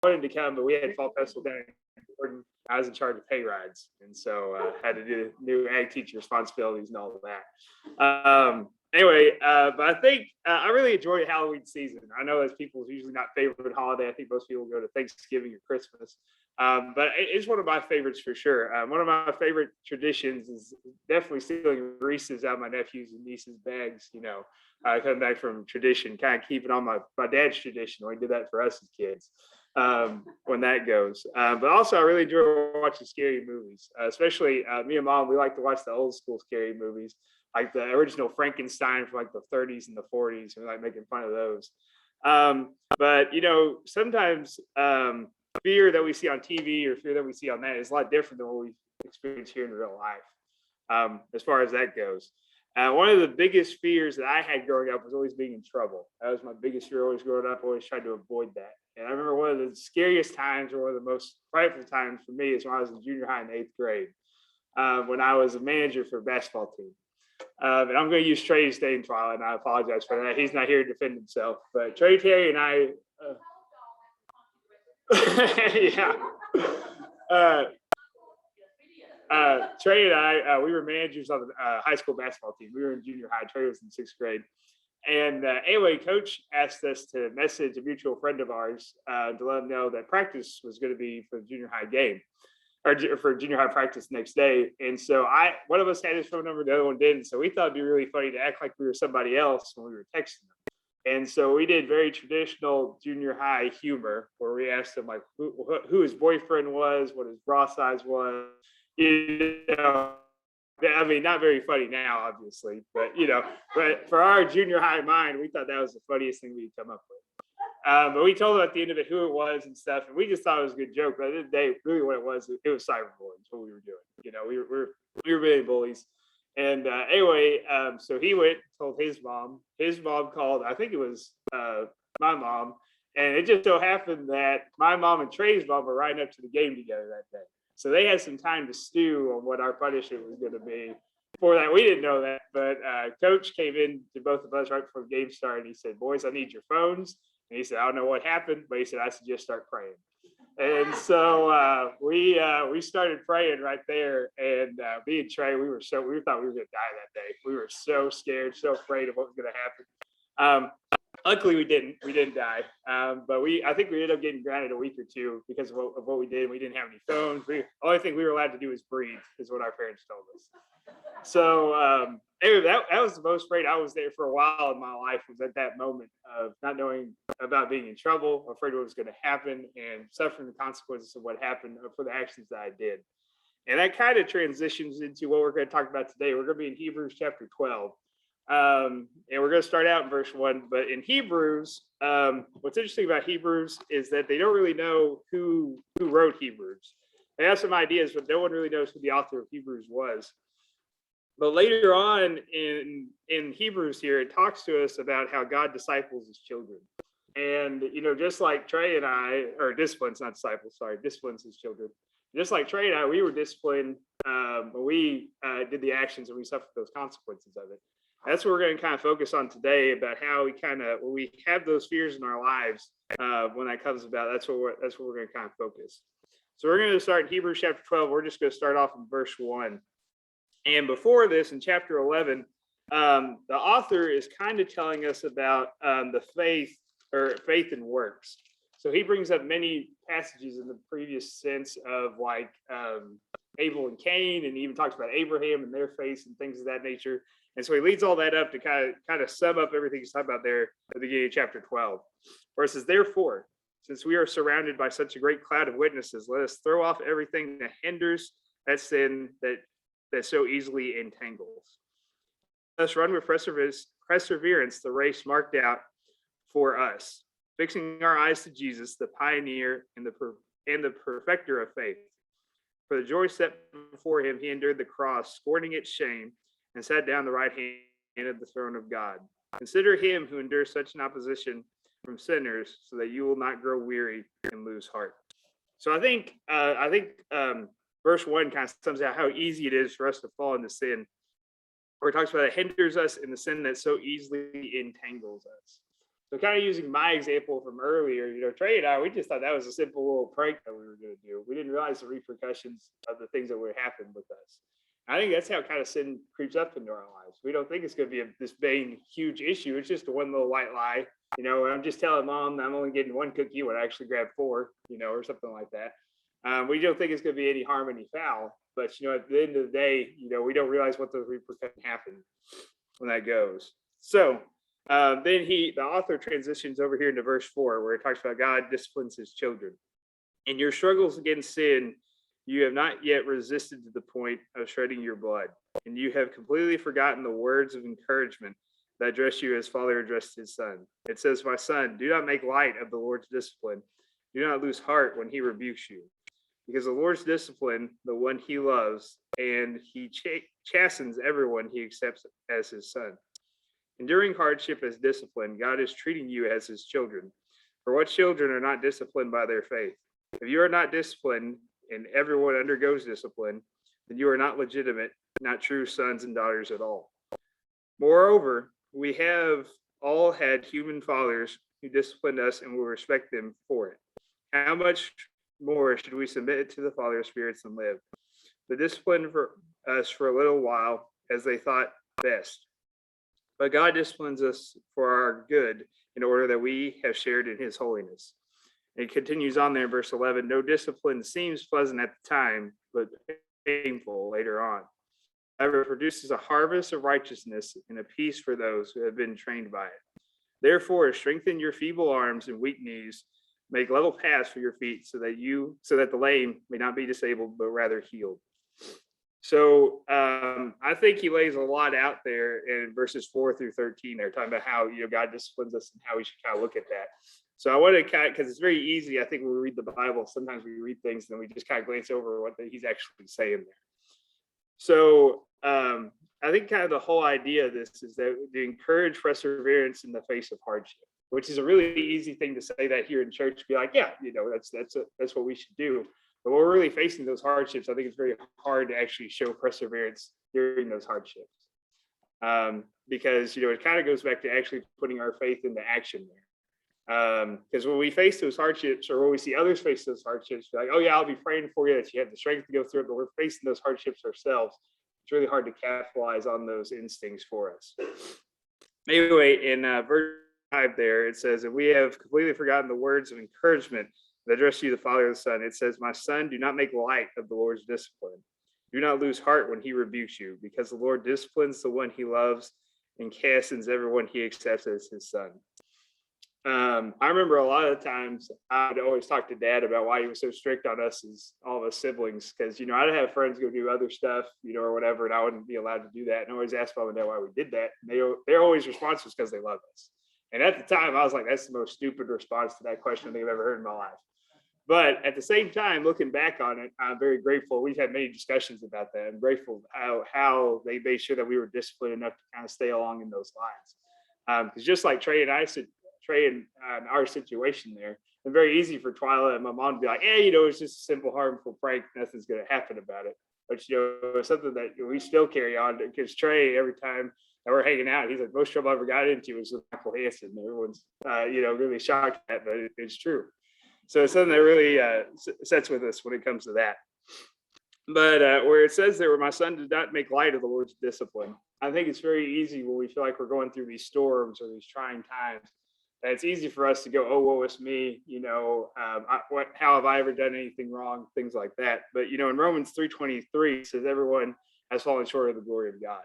wanted to come, but we had fall festival down in Jordan. I was in charge of pay rides, and so had to do new ag teacher responsibilities and all of that. Anyway, but I think I really enjoy Halloween season. I know as people's usually not favorite holiday. I think most people go to Thanksgiving or Christmas, but it's one of my favorites for sure. One of my favorite traditions is definitely stealing Reese's out of my nephews and nieces' bags. Coming back from tradition, kind of keeping on my dad's tradition. He did that for us as kids. When that goes, but also I really enjoy watching scary movies, especially me and mom. We like to watch the old school scary movies, like the original Frankenstein from like the 30s and the 40s. And we like making fun of those. But sometimes fear that we see on TV or fear that we see on that is a lot different than what we experience here in real life. As far as that goes. One of the biggest fears that I had growing up was always being in trouble. That was my biggest fear always growing up. Always tried to avoid that. And I remember one of the scariest times, or one of the most frightful times for me, is when I was in junior high in 8th grade, when I was a manager for a basketball team. And I'm going to use Trey's name trial, and I apologize for that. He's not here to defend himself. But Trey, Terry, and I, Trey and I, we were managers on the high school basketball team. We were in junior high. Trey was in 6th grade. And anyway, coach asked us to message a mutual friend of ours to let him know that practice was going to be for the junior high game, or for junior high practice next day. And so one of us had his phone number, the other one didn't. So we thought it'd be really funny to act like we were somebody else when we were texting them. And so we did very traditional junior high humor, where we asked him like who his boyfriend was, what his bra size was. I mean, not very funny now, obviously, but but for our junior high mind, we thought that was the funniest thing we'd come up with. But we told them at the end of it who it was and stuff, and we just thought it was a good joke. But at the end of the day, really what it was cyberbullying. What we were doing. We were being bullies. And anyway, so he went, told his mom. His mom called. I think it was my mom, and it just so happened that my mom and Trey's mom were riding up to the game together that day. So they had some time to stew on what our punishment was going to be. Before that, we didn't know that, but coach came in to both of us right before the game started. He said, "Boys, I need your phones." And he said, "I don't know what happened," but he said, "I suggest start praying." And so we started praying right there. And me and Trey, we thought we were going to die that day. We were so scared, so afraid of what was going to happen. Luckily, we didn't die. But I think we ended up getting grounded a week or two because of what we did. We didn't have any phones. The only thing we were allowed to do was breathe, is what our parents told us. So anyway, that was the most afraid I was there for a while in my life, was at that moment of not knowing about being in trouble, afraid what was going to happen, and suffering the consequences of what happened for the actions that I did. And that kind of transitions into what we're going to talk about today. We're going to be in Hebrews chapter 12. And we're going to start out in verse 1. But in Hebrews, what's interesting about Hebrews is that they don't really know who wrote Hebrews. They have some ideas, but no one really knows who the author of Hebrews was. But later on in Hebrews here, it talks to us about how God disciples his children. And, just like Trey and I, or disciplines, not disciples, sorry, disciplines his children. Just like Trey and I, we were disciplined, but we did the actions and we suffered those consequences of it. That's what we're going to kind of focus on today, about how when we have those fears in our lives, when that comes about, that's what we're going to kind of focus. So we're going to start in Hebrews chapter 12. We're just going to start off in verse 1. And before this, in chapter 11, the author is kind of telling us about the faith and works. So he brings up many passages in the previous sense of like Abel and Cain, and he even talks about Abraham and their faith and things of that nature. And so he leads all that up to kind of sum up everything he's talking about there at the beginning of chapter 12, where it says, "Therefore, since we are surrounded by such a great cloud of witnesses, let us throw off everything that hinders, that sin that so easily entangles. Let us run with perseverance the race marked out for us, fixing our eyes to Jesus, the pioneer and the perfecter of faith. For the joy set before him, he endured the cross, scorning its shame, and sat down the right hand of the throne of God. Consider him who endures such an opposition from sinners, so that you will not grow weary and lose heart." So I think verse 1 kind of sums out how easy it is for us to fall into sin, where it talks about it hinders us in the sin that so easily entangles us. So kind of using my example from earlier, Trey and I, we just thought that was a simple little prank that we were going to do. We didn't realize the repercussions of the things that would happen with us. I think that's how kind of sin creeps up into our lives. We don't think it's going to be this big, huge issue. It's just a one little white lie. I'm just telling mom I'm only getting one cookie when I actually grab four, or something like that. We don't think it's going to be any harm, any foul. But, at the end of the day, we don't realize what those repercussions happen when that goes. So then the author transitions over here into verse 4, where it talks about God disciplines his children. In your struggles against sin, you have not yet resisted to the point of shedding your blood, and you have completely forgotten the words of encouragement that address you as Father addressed his son. It says, my son, do not make light of the Lord's discipline. Do not lose heart when he rebukes you. Because the Lord's discipline, the one he loves, and he chastens everyone he accepts as his son. Enduring hardship as discipline, God is treating you as his children. For what children are not disciplined by their faith? If you are not disciplined, and everyone undergoes discipline, then you are not legitimate, not true sons and daughters at all. Moreover, we have all had human fathers who disciplined us and will respect them for it. How much more should we submit it to the Father of spirits and live? They disciplined for us for a little while as they thought best. But God disciplines us for our good in order that we have shared in his holiness. It continues on there in verse 11. No discipline seems pleasant at the time, but painful later on. However, it produces a harvest of righteousness and a peace for those who have been trained by it. Therefore, strengthen your feeble arms and weak knees. Make level paths for your feet so that the lame may not be disabled, but rather healed. So I think he lays a lot out there in verses 4 through 13. They're talking about how God disciplines us and how we should kind of look at that. So I want to because it's very easy. I think when we read the Bible, sometimes we read things and then we just kind of glance over what he's actually saying there. So I think kind of the whole idea of this is that to encourage perseverance in the face of hardship, which is a really easy thing to say that here in church. Be like, yeah, that's what we should do. But when we're really facing those hardships, I think it's very hard to actually show perseverance during those hardships, because it kind of goes back to actually putting our faith into action there. Because when we face those hardships, or when we see others face those hardships, we're like, oh yeah, I'll be praying for you that you have the strength to go through it, but we're facing those hardships ourselves. It's really hard to capitalize on those instincts for us. Anyway, in verse 5 there, it says, and we have completely forgotten the words of encouragement that address you, the Father and the Son. It says, my son, do not make light of the Lord's discipline. Do not lose heart when he rebukes you, because the Lord disciplines the one he loves and chastens everyone he accepts as his son. I remember a lot of times I'd always talk to Dad about why he was so strict on us as all of us siblings, because I'd have friends go do other stuff, or whatever, and I wouldn't be allowed to do that. And I always ask Mom and Dad why we did that. And their always response was because they love us. And at the time, I was like, that's the most stupid response to that question I think I've ever heard in my life. But at the same time, looking back on it, I'm very grateful. We've had many discussions about that. I'm grateful how they made sure that we were disciplined enough to kind of stay along in those lines. Because just like Trey and our situation there, it's very easy for Twyla and my mom to be like, hey, it's just a simple, harmful prank. Nothing's going to happen about it. But, it's something that we still carry on, because Trey, every time that we're hanging out, he's like, most trouble I ever got into was with Michael Hanson. Everyone's, really shocked at that, but it's true. So it's something that really sets with us when it comes to that. But where it says there, where my son did not make light of the Lord's discipline, I think it's very easy when we feel like we're going through these storms or these trying times. And it's easy for us to go, oh, woe is me, how have I ever done anything wrong, things like that. But, in Romans 3:23, it says everyone has fallen short of the glory of God.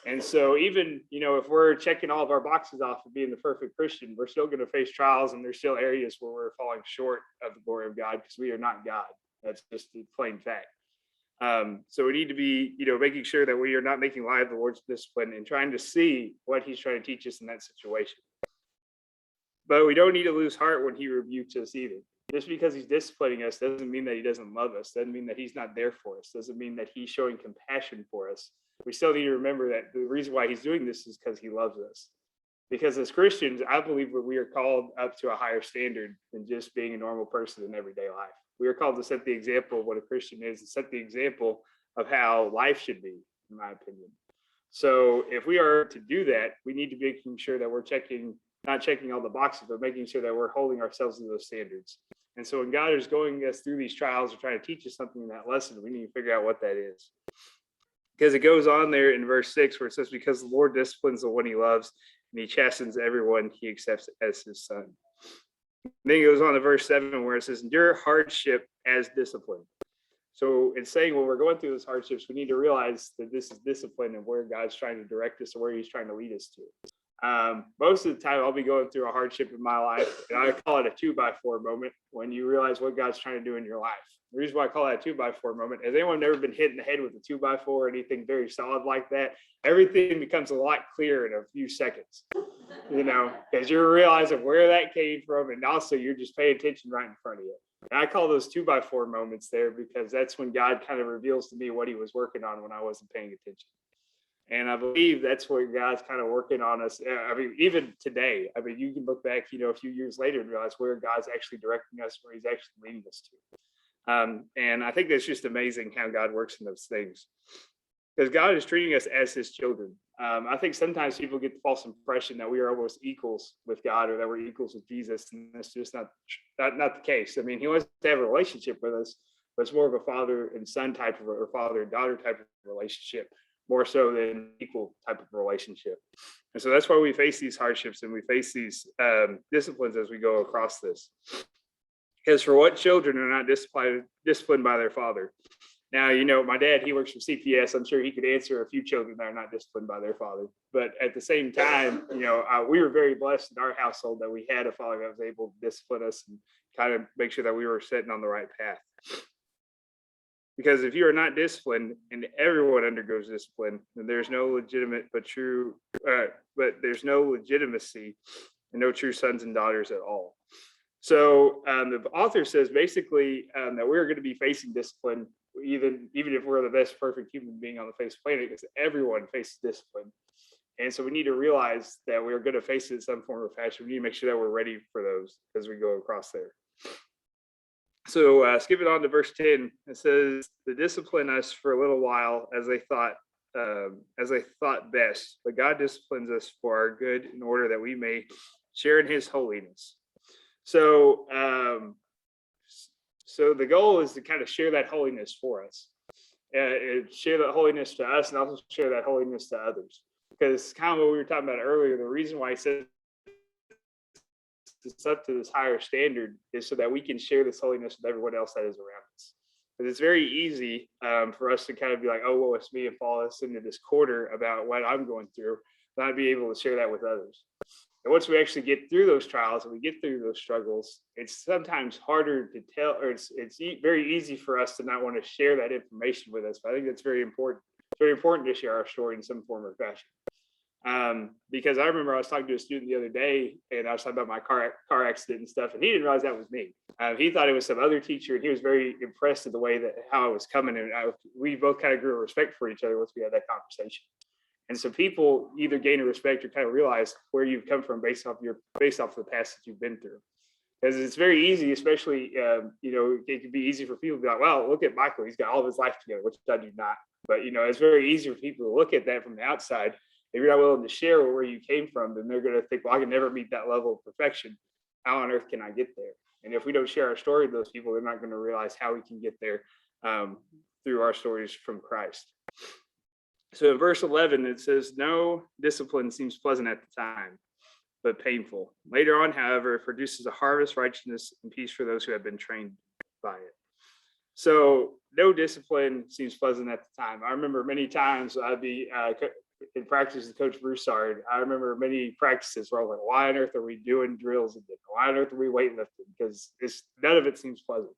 And so even, if we're checking all of our boxes off of being the perfect Christian, we're still going to face trials, and there's still areas where we're falling short of the glory of God, because we are not God. That's just the plain fact. So we need to be, making sure that we are not making light of the Lord's discipline and trying to see what he's trying to teach us in that situation. But we don't need to lose heart when he rebukes us either. Just because he's disciplining us doesn't mean that he doesn't love us. Doesn't mean that he's not there for us. Doesn't mean that he's showing compassion for us. We still need to remember that the reason why he's doing this is because he loves us. Because as Christians, I believe that we are called up to a higher standard than just being a normal person in everyday life. We are called to set the example of what a Christian is, and set the example of how life should be, in my opinion. So if we are to do that, we need to be making sure that we're checking not checking all the boxes, but making sure that we're holding ourselves to those standards. And so when God is going us through these trials or trying to teach us something in that lesson, we need to figure out what that is. Because it goes on there in verse 6 where it says, because the Lord disciplines the one he loves, and he chastens everyone he accepts as his son. And then it goes on to verse 7 where it says, endure hardship as discipline. So it's saying when we're going through those hardships, we need to realize that this is discipline and where God's trying to direct us or where he's trying to lead us to. Most of the time I'll be going through a hardship in my life, and I call it a 2x4 moment when you realize what God's trying to do in your life. The reason why I call that a 2x4 moment, has anyone ever been hit in the head with a 2x4 or anything very solid like that? Everything becomes a lot clearer in a few seconds, because you're realizing where that came from, and also you're just paying attention right in front of you. And I call those 2x4 moments there because that's when God kind of reveals to me what he was working on when I wasn't paying attention. And I believe that's where God's kind of working on us. I mean, even today, you can look back, a few years later and realize where God's actually directing us, where he's actually leading us to. And I think that's just amazing how God works in those things. Because God is treating us as his children. I think sometimes people get the false impression that we are almost equals with God or that we're equals with Jesus. And that's just not the case. I mean, he wants to have a relationship with us, but it's more of a father and son type of, or father and daughter type of relationship, more so than equal type of relationship. And so that's why we face these hardships and we face these disciplines as we go across this. Because for what children are not disciplined by their father? Now, my dad, he works for CPS. I'm sure he could answer a few children that are not disciplined by their father. But at the same time, we were very blessed in our household that we had a father that was able to discipline us and kind of make sure that we were sitting on the right path. Because if you are not disciplined, and everyone undergoes discipline, then there's no legitimate but there's no legitimacy and no true sons and daughters at all. So the author says basically that we're going to be facing discipline, even if we're the best perfect human being on the face of the planet, because everyone faces discipline. And so we need to realize that we're going to face it in some form or fashion. We need to make sure that we're ready for those as we go across there. So skipping on to verse 10, it says, "They discipline us for a little while as they thought best, but God disciplines us for our good in order that we may share in his holiness." So the goal is to kind of share that holiness for us, share that holiness to us, and also share that holiness to others. Because kind of what we were talking about earlier, the reason why he says it's up to this higher standard is so that we can share this holiness with everyone else that is around us. Because it's very easy for us to kind of be like, oh, well, it's me, and fall us into this corner about what I'm going through, not be able to share that with others. And once we actually get through those trials and we get through those struggles, it's sometimes harder to tell, or it's very easy for us to not want to share that information with us. But I think that's very important. It's very important to share our story in some form or fashion. Because I remember I was talking to a student the other day, and I was talking about my car accident and stuff, and he didn't realize that was me. He thought it was some other teacher, and he was very impressed at the way that how I was coming, and we both kind of grew a respect for each other once we had that conversation. And so people either gain a respect or kind of realize where you've come from based off the past that you've been through. Because it's very easy, especially it can be easy for people to be like, well, look at Michael, he's got all of his life together, which I do not. But it's very easy for people to look at that from the outside. If you're not willing to share where you came from, then they're going to think, well, I can never meet that level of perfection. How on earth can I get there? And if we don't share our story with those people, they're not going to realize how we can get there through our stories from Christ. So in verse 11, it says, "No discipline seems pleasant at the time, but painful. Later on, however, it produces a harvest, righteousness, and peace for those who have been trained by it." So no discipline seems pleasant at the time. I remember many times I'd be in practice with Coach Broussard. I remember many practices where I was like, why on earth are we doing drills again? Why on earth are we weightlifting? Because none of it seems pleasant.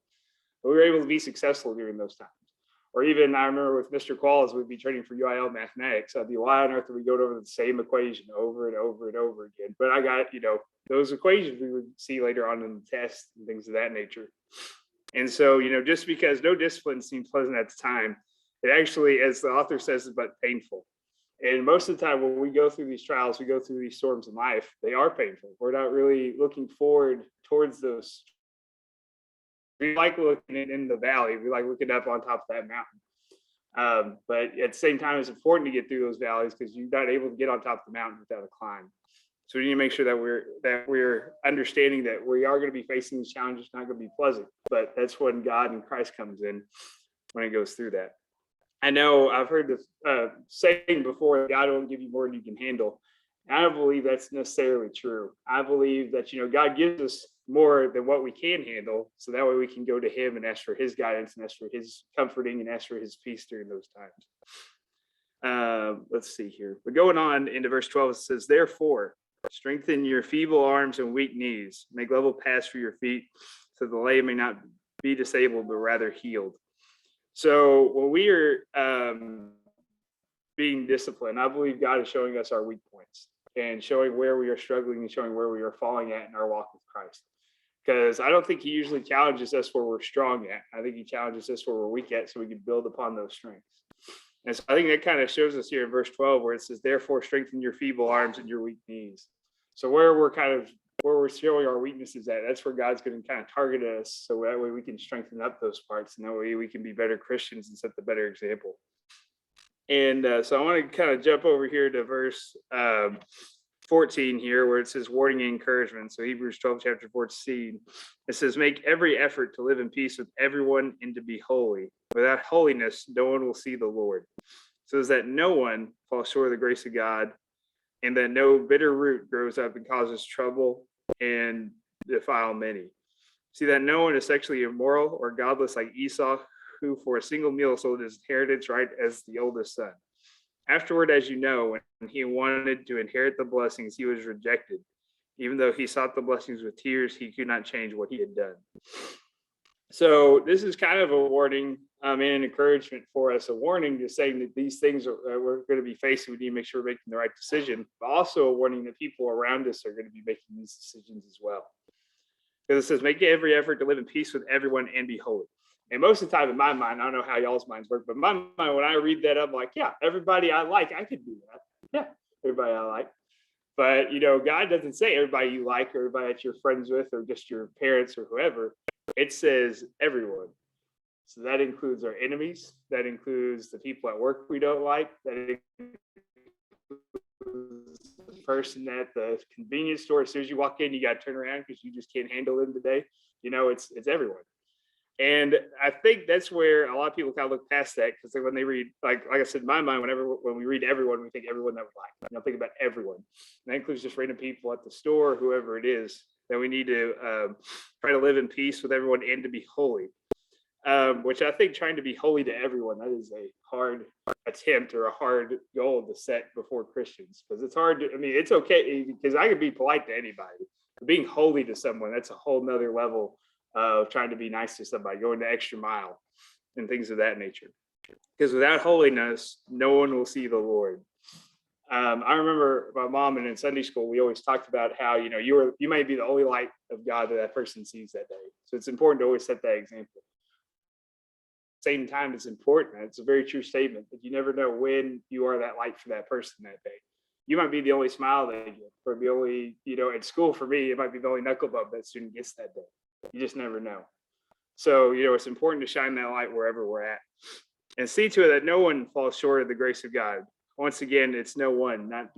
But we were able to be successful during those times. Or even I remember with Mr. Qualls, we'd be training for UIL mathematics. I'd be, why on earth are we going over the same equation over and over and over again? But I got, those equations we would see later on in the test and things of that nature. And so, just because no discipline seems pleasant at the time, it actually, as the author says, is but painful. And most of the time when we go through these trials, we go through these storms in life, they are painful. We're not really looking forward towards those. We like looking in the valley. We like looking up on top of that mountain. But at the same time, it's important to get through those valleys because you're not able to get on top of the mountain without a climb. So we need to make sure that we're understanding that we are going to be facing these challenges. It's not going to be pleasant, but that's when God and Christ comes in when it goes through that. I know I've heard this saying before: God won't give you more than you can handle. I don't believe that's necessarily true. I believe that God gives us more than what we can handle, so that way we can go to Him and ask for His guidance and ask for His comforting and ask for His peace during those times. Let's see here. But going on into verse 12, it says, "Therefore, strengthen your feeble arms and weak knees. Make level paths for your feet, so the lame may not be disabled, but rather healed." So when we are being disciplined, I believe God is showing us our weak points and showing where we are struggling and showing where we are falling at in our walk with Christ. Because I don't think He usually challenges us where we're strong at. I think He challenges us where we're weak at, so we can build upon those strengths. And so I think that kind of shows us here in verse 12, where it says, "Therefore, strengthen your feeble arms and your weak knees." So where we're showing our weaknesses at, that's where God's going to kind of target us. So that way we can strengthen up those parts, and that way we can be better Christians and set the better example. And so I want to kind of jump over here to verse 14 here, where it says warning and encouragement. So Hebrews 12, chapter 14, it says, "Make every effort to live in peace with everyone and to be holy. Without holiness, no one will see the Lord. So that no one falls short of the grace of God, and that no bitter root grows up and causes trouble and defile many. See that no one is sexually immoral or godless like Esau, who for a single meal sold his inheritance right as the oldest son. Afterward, as you know, when he wanted to inherit the blessings, he was rejected. Even though he sought the blessings with tears, he could not change what he had done." So this is kind of a warning and an encouragement for us, a warning just saying that these things we're going to be facing. We need to make sure we're making the right decision, but also a warning that people around us are going to be making these decisions as well. Because it says, "Make every effort to live in peace with everyone and be holy." And most of the time in my mind, I don't know how y'all's minds work, but in my mind, when I read that, I'm like, yeah, everybody I like, I could do that. Yeah, everybody I like. But, God doesn't say everybody you like, or everybody that you're friends with, or just your parents or whoever. It says everyone. So that includes our enemies. That includes the people at work we don't like. That includes the person at the convenience store. As soon as you walk in, you got to turn around because you just can't handle them today. It's everyone. And I think that's where a lot of people kind of look past that, because when they read, like I said, in my mind, when we read everyone, we think everyone that we like. Think about everyone. And that includes just random people at the store, whoever it is, that we need to try to live in peace with everyone and to be holy. Which I think trying to be holy to everyone, that is a hard attempt or a hard goal to set before Christians, because it's hard it's okay because I could be polite to anybody, but being holy to someone, that's a whole nother level of trying to be nice to somebody, going the extra mile and things of that nature. Because without holiness, no one will see the Lord. I remember my mom, and in Sunday school, we always talked about how, you might be the only light of God that person sees that day. So it's important to always set that example. Same time, it's important. It's a very true statement, but you never know when you are that light for that person that day. You might be the only smile they get, or the only, at school for me, it might be the only knuckle bump that student gets that day. You just never know. So, it's important to shine that light wherever we're at, and see to it that no one falls short of the grace of God. Once again, it's no one, not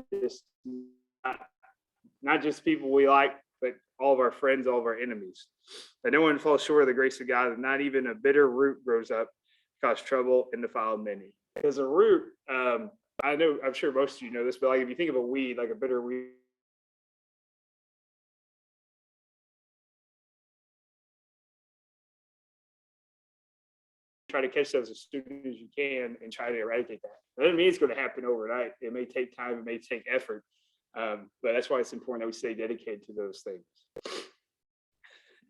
just people we like, but all of our friends, all of our enemies. That no one falls short of the grace of God, and not even a bitter root grows up, cause trouble, and defile many. Because a root, I'm sure most of you know this, but like if you think of a weed, like a bitter weed, try to catch those as soon as you can and try to eradicate that. That doesn't mean it's going to happen overnight. It may take time, it may take effort, but that's why it's important that we stay dedicated to those things.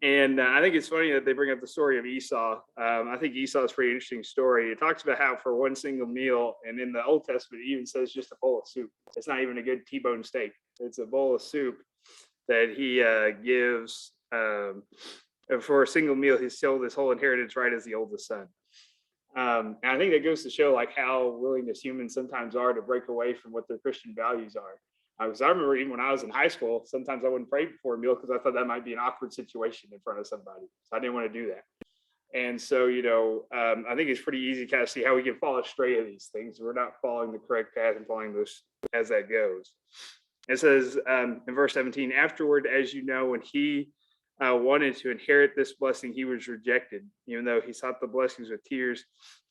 And I think it's funny that they bring up the story of Esau. I think Esau is a pretty interesting story. It talks about how for one single meal, and in the Old Testament, it even says just a bowl of soup. It's not even a good T-bone steak. It's a bowl of soup that he gives for a single meal. He sold his whole inheritance right as the oldest son. And I think that goes to show like how willing as humans sometimes are to break away from what their Christian values are. Because I remember even when I was in high school, sometimes I wouldn't pray before a meal because I thought that might be an awkward situation in front of somebody. So I didn't want to do that. And so, I think it's pretty easy to kind of see how we can fall astray of these things. We're not following the correct path and following those as that goes. It says in verse 17, afterward, as you know, when he wanted to inherit this blessing, he was rejected, even though he sought the blessings with tears,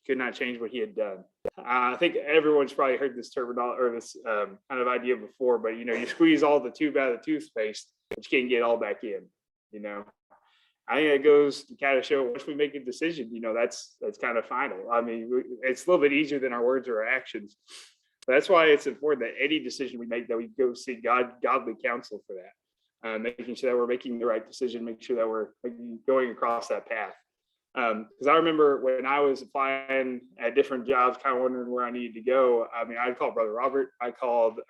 could not change what he had done. I think everyone's probably heard this terminology or this kind of idea before, but you squeeze all the tube out of the toothpaste, but you can't get all back in. I think it goes to kind of show once we make a decision, that's kind of final. I mean, it's a little bit easier than our words or our actions. But that's why it's important that any decision we make, that we go seek godly counsel for that, making sure that we're making the right decision, making sure that we're going across that path. Because I remember when I was applying at different jobs, kind of wondering where I needed to go. I mean, I called Brother Robert, I called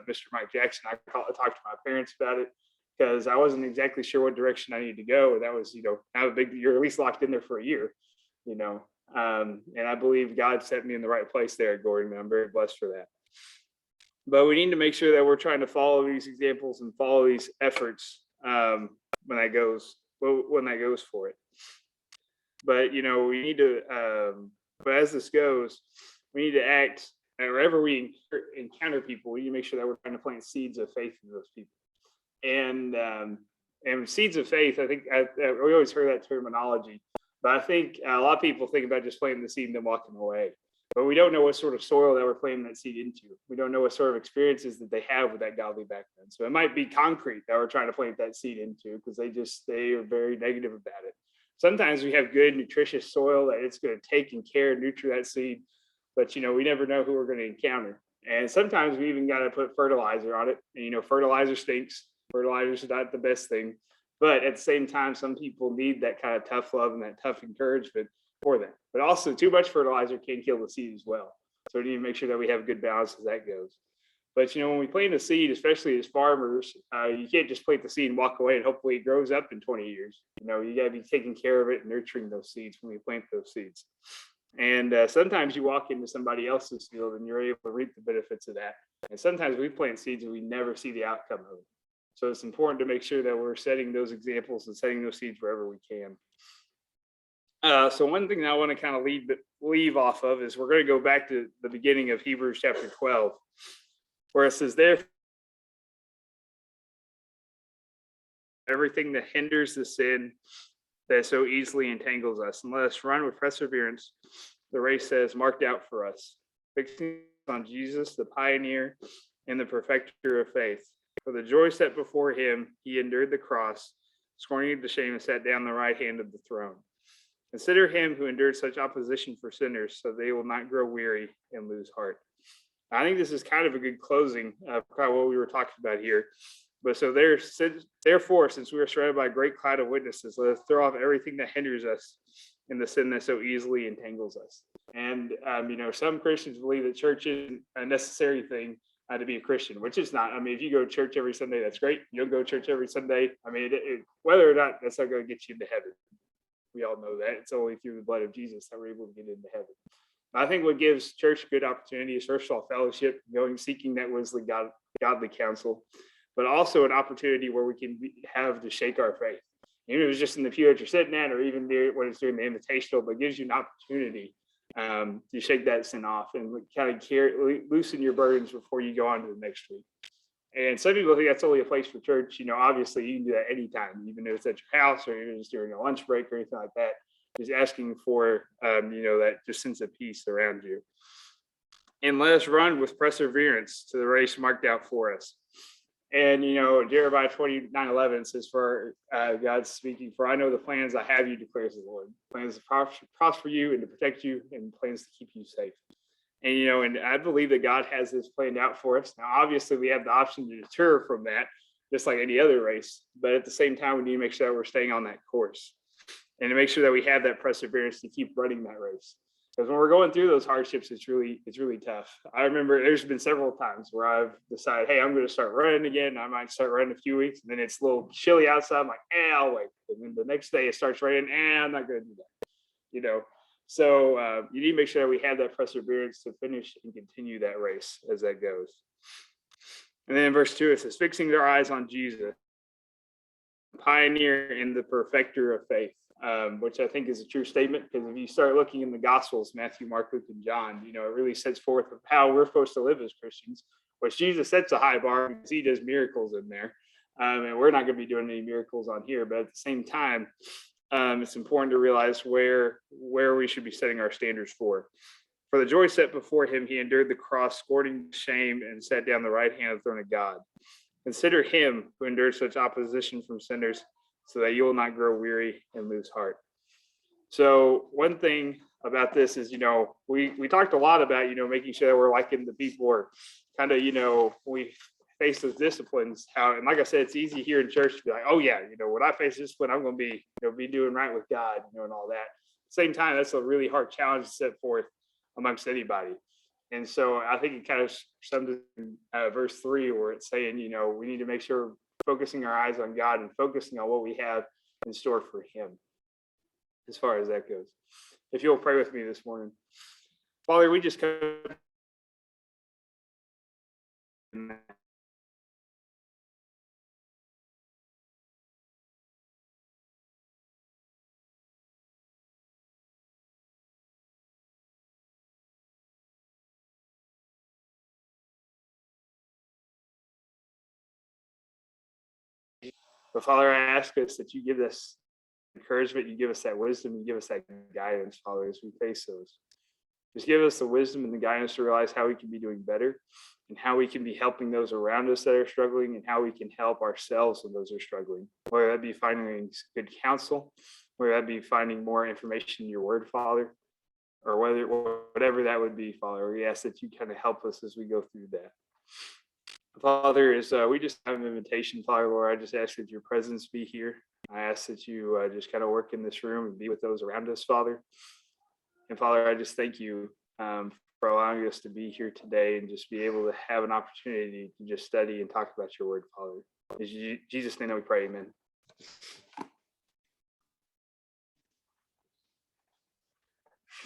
Mr. Mike Jackson, I talked to my parents about it, because I wasn't exactly sure what direction I needed to go. That was, kind of a big, you're at least locked in there for a year, and I believe God set me in the right place there at Gordon, and I'm very blessed for that. But we need to make sure that we're trying to follow these examples and follow these efforts when that goes for it. But, we need to, but as this goes, we need to act wherever we encounter people. We need to make sure that we're trying to plant seeds of faith in those people. And seeds of faith, I think we always heard that terminology, but I think a lot of people think about just planting the seed and then walking away. But we don't know what sort of soil that we're planting that seed into. We don't know what sort of experiences that they have with that godly background. So it might be concrete that we're trying to plant that seed into, because they are very negative about it. Sometimes we have good, nutritious soil that it's going to take and care and nurture that seed, but we never know who we're going to encounter. And sometimes we even got to put fertilizer on it. And fertilizer stinks. Fertilizer is not the best thing, but at the same time, some people need that kind of tough love and that tough encouragement for that. But also, too much fertilizer can kill the seed as well. So we need to make sure that we have a good balance as that goes. But when we plant a seed, especially as farmers, you can't just plant the seed and walk away and hopefully it grows up in 20 years. You got to be taking care of it and nurturing those seeds when we plant those seeds. And sometimes you walk into somebody else's field and you're able to reap the benefits of that. And sometimes we plant seeds and we never see the outcome of it. So it's important to make sure that we're setting those examples and setting those seeds wherever we can. So one thing that I want to kind of leave off of is we're going to go back to the beginning of Hebrews chapter 12, where it says, therefore, everything that hinders the sin that so easily entangles us, and let us run with perseverance the race that is marked out for us, fixing on Jesus, the pioneer and the perfecter of faith. For the joy set before him, he endured the cross, scorning the shame, and sat down on the right hand of the throne. Consider him who endured such opposition for sinners, so they will not grow weary and lose heart. I think this is kind of a good closing of kind of what we were talking about here. But so therefore, since we are surrounded by a great cloud of witnesses, let us throw off everything that hinders us and the sin that so easily entangles us. And, some Christians believe that church is a necessary thing to be a Christian, which is not. I mean, if you go to church every Sunday, that's great. You don't go to church every Sunday. I mean, whether or not, that's not going to get you into heaven. We all know that. It's only through the blood of Jesus that we're able to get into heaven. I think what gives church a good opportunity is, first of all, fellowship, seeking that wisdom, godly counsel, but also an opportunity where we can have to shake our faith. Even if it's just in the pew that you're sitting at, or even when it's doing the invitational, but it gives you an opportunity to shake that sin off and kind of loosen your burdens before you go on to the next week. And some people think that's only a place for church. Obviously you can do that anytime, even if it's at your house or even just during a lunch break or anything like that. Just asking for, that just sense of peace around you. And let us run with perseverance to the race marked out for us. And, Jeremiah 29:11 says, for God's speaking, for I know the plans I have you, declares the Lord. Plans to prosper you and to protect you, and plans to keep you safe. And, and I believe that God has this planned out for us. Now, obviously, we have the option to deter from that, just like any other race. But at the same time, we need to make sure that we're staying on that course and to make sure that we have that perseverance to keep running that race. Because when we're going through those hardships, it's really tough. I remember there's been several times where I've decided, hey, I'm going to start running again. I might start running a few weeks, and then it's a little chilly outside. I'm like, I'll wait. And then the next day it starts raining, I'm not going to do that. So you need to make sure that we have that perseverance to finish and continue that race as that goes. And then in verse 2, it says, fixing their eyes on Jesus, pioneer and the perfecter of faith. Which I think is a true statement, because if you start looking in the Gospels, Matthew, Mark, Luke, and John, it really sets forth of how we're supposed to live as Christians. which Jesus sets a high bar because he does miracles in there. And we're not going to be doing any miracles on here, but at the same time, it's important to realize where we should be setting our standards for. For the joy set before him, he endured the cross, scorning shame, and sat down the right hand of the throne of God. Consider him who endured such opposition from sinners, so that you will not grow weary and lose heart. So one thing about this is, we talked a lot about, making sure that we're liking the people, or kind of, we face those disciplines, and like I said, it's easy here in church to be like, oh yeah, when I face discipline, I'm going to be, be doing right with God, and all that. At the same time, that's a really hard challenge to set forth amongst anybody. And so I think it kind of sums it in verse 3, where it's saying, we need to make sure we're focusing our eyes on God and focusing on what we have in store for him, as far as that goes. If you'll pray with me this morning. Father, we just come. But Father, I ask us that you give us encouragement, you give us that wisdom, you give us that guidance, Father, as we face those. Just give us the wisdom and the guidance to realize how we can be doing better, and how we can be helping those around us that are struggling, and how we can help ourselves when those are struggling. Whether that be finding good counsel, whether that be finding more information in your word, Father, or whatever that would be, Father. We ask that you kind of help us as we go through that. Father, as we just have an invitation, Father, Lord, I just ask that your presence be here. I ask that you just kind of work in this room and be with those around us, Father. And Father, I just thank you for allowing us to be here today and just be able to have an opportunity to just study and talk about your word, Father. In Jesus' name that we pray, amen.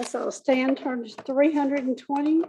So stand, turn to 320.